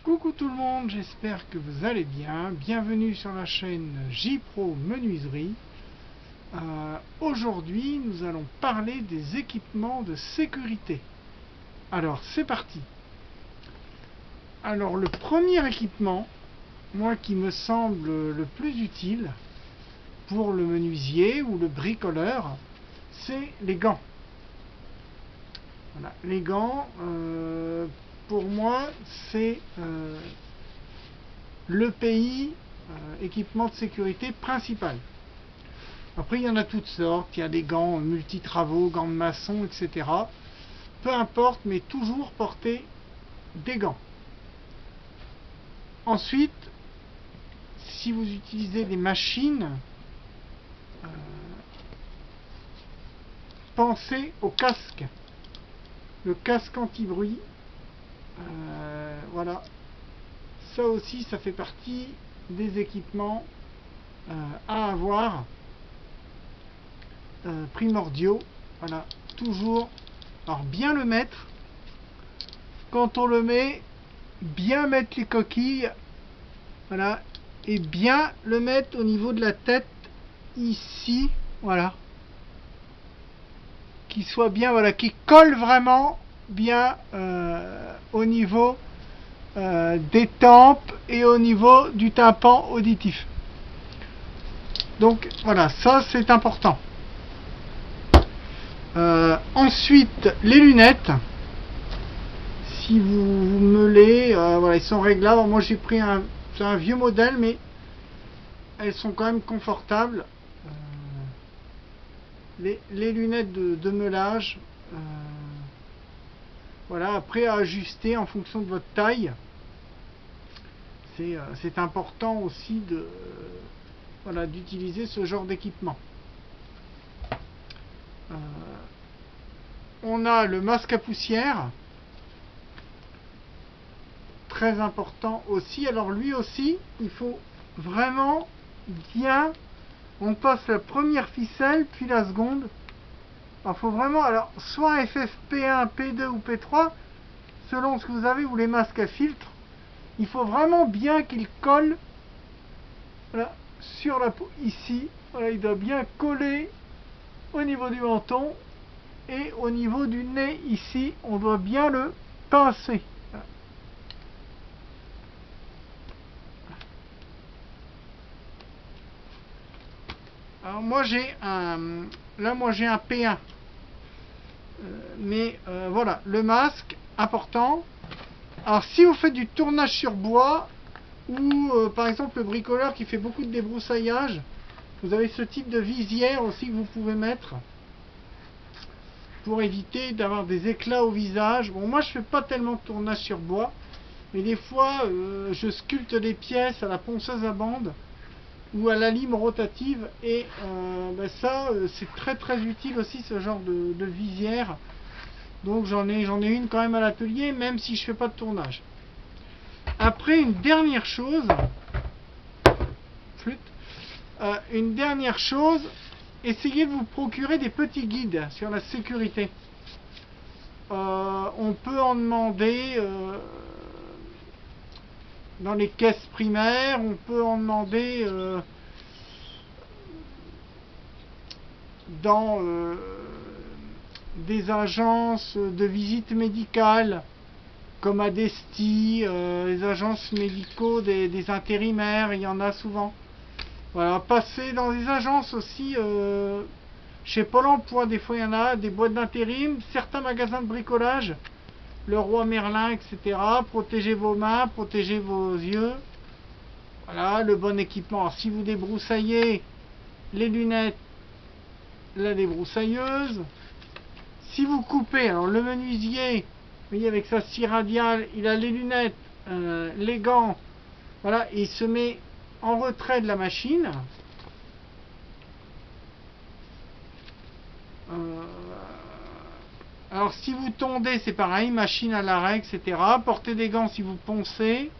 Coucou tout le monde, j'espère que vous allez bien. Bienvenue sur la chaîne J-Pro Menuiserie. Aujourd'hui, nous allons parler des équipements de sécurité. Alors, c'est parti. Alors, le premier équipement, moi qui me semble le plus utile pour le menuisier ou le bricoleur, c'est les gants. Voilà, les gants, pour moi, c'est le pays équipement de sécurité principal. Après, il y en a toutes sortes. Il y a des gants multi-travaux, gants de maçon, etc. Peu importe, mais toujours porter des gants. Ensuite, si vous utilisez des machines, pensez au casque. Le casque anti-bruit. Voilà. Ça aussi, ça fait partie des équipements à avoir primordiaux. Voilà. Toujours. Alors, bien le mettre. Quand on le met, bien mettre les coquilles. Voilà. Et bien le mettre au niveau de la tête. Ici. Voilà. Qui soit bien, voilà, qui colle vraiment bien au niveau des tempes et au niveau du tympan auditif. Donc voilà, ça c'est important. Ensuite, les lunettes. Si vous meulez, voilà, ils sont réglables. Alors, moi j'ai pris c'est un vieux modèle, mais elles sont quand même confortables. Les lunettes de meulage, voilà, après à ajuster en fonction de votre taille. C'est important aussi voilà, d'utiliser ce genre d'équipement. On a le masque à poussière, très important aussi. Alors lui aussi, il faut vraiment bien, on passe la première ficelle puis la seconde. Il faut vraiment, alors soit un FFP1, P2 ou P3 selon ce que vous avez, ou les masques à filtre. Il faut vraiment bien qu'il colle, voilà, sur la peau ici. Voilà, il doit bien coller au niveau du menton et au niveau du nez ici. On doit bien le pincer. Voilà. Alors moi j'ai un P1. Mais voilà, le masque, important. Alors si vous faites du tournage sur bois, ou par exemple le bricoleur qui fait beaucoup de débroussaillage, vous avez ce type de visière aussi que vous pouvez mettre pour éviter d'avoir des éclats au visage. Bon, moi je fais pas tellement de tournage sur bois, mais des fois je sculpte des pièces à la ponceuse à bande ou à la lime rotative, et ça c'est très très utile aussi, ce genre de visière. Donc j'en ai une quand même à l'atelier, même si je fais pas de tournage. Après, une dernière chose, essayez de vous procurer des petits guides sur la sécurité. On peut en demander dans les caisses primaires, on peut en demander dans des agences de visite médicale comme Adesti, les agences médicaux des intérimaires, il y en a souvent. Voilà, passer dans des agences aussi, chez Pôle emploi, des fois il y en a, des boîtes d'intérim, certains magasins de bricolage, le Roi Merlin, etc. Protégez vos mains, protégez vos yeux. Voilà, le bon équipement. Alors, si vous débroussaillez, les lunettes, la débroussailleuse. Si vous coupez, alors le menuisier, vous voyez, avec sa scie radiale, il a les lunettes, les gants, voilà, et il se met en retrait de la machine. Alors si vous tondez, c'est pareil, machine à l'arrêt, etc. Portez des gants si vous poncez.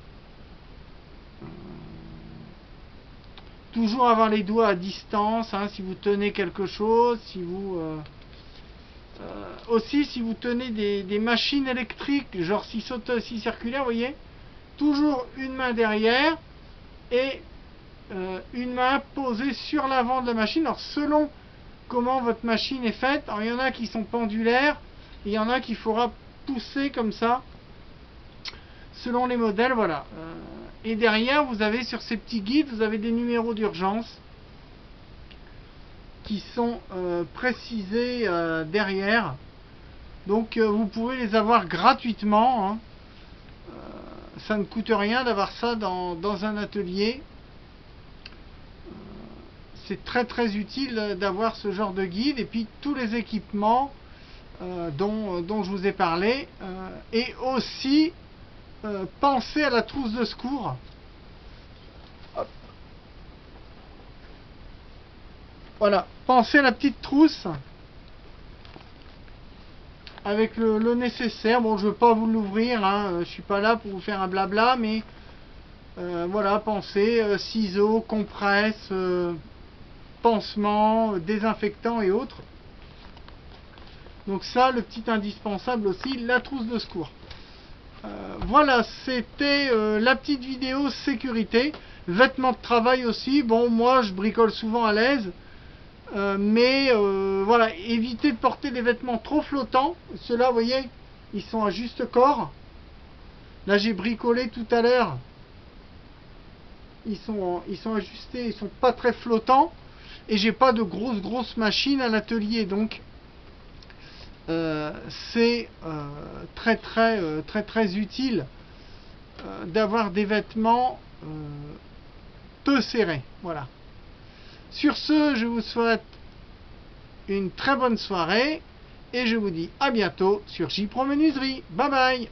Toujours avoir les doigts à distance, hein, si vous tenez quelque chose, si vous... aussi si vous tenez des machines électriques, genre scie circulaire, vous voyez, toujours une main derrière et une main posée sur l'avant de la machine. Alors selon comment votre machine est faite, alors, il y en a qui sont pendulaires, et il y en a qu'il faudra pousser comme ça, selon les modèles, voilà. Et derrière, vous avez sur ces petits guides, vous avez des numéros d'urgence qui sont précisés derrière. Donc vous pouvez les avoir gratuitement, hein. Ça ne coûte rien d'avoir ça dans un atelier. C'est très très utile d'avoir ce genre de guide. Et puis tous les équipements dont je vous ai parlé. Et aussi pensez à la trousse de secours. Hop. Voilà, pensez à la petite trousse avec le nécessaire. Bon, je ne veux pas vous l'ouvrir, hein, je suis pas là pour vous faire un blabla, mais voilà, pensez ciseaux, compresses, pansements, désinfectants et autres. Donc ça, le petit indispensable aussi, la trousse de secours. Voilà, c'était la petite vidéo sécurité. Vêtements de travail aussi. Bon, moi, je bricole souvent à l'aise. Mais voilà, évitez de porter des vêtements trop flottants. Ceux-là, vous voyez, ils sont à juste corps. Là, j'ai bricolé tout à l'heure. Ils sont ajustés, ils sont pas très flottants. Et j'ai pas de grosses machines à l'atelier. Donc, c'est très utile d'avoir des vêtements peu serrés. Voilà. Sur ce, je vous souhaite une très bonne soirée et je vous dis à bientôt sur J-Pro Menuiserie. Bye bye.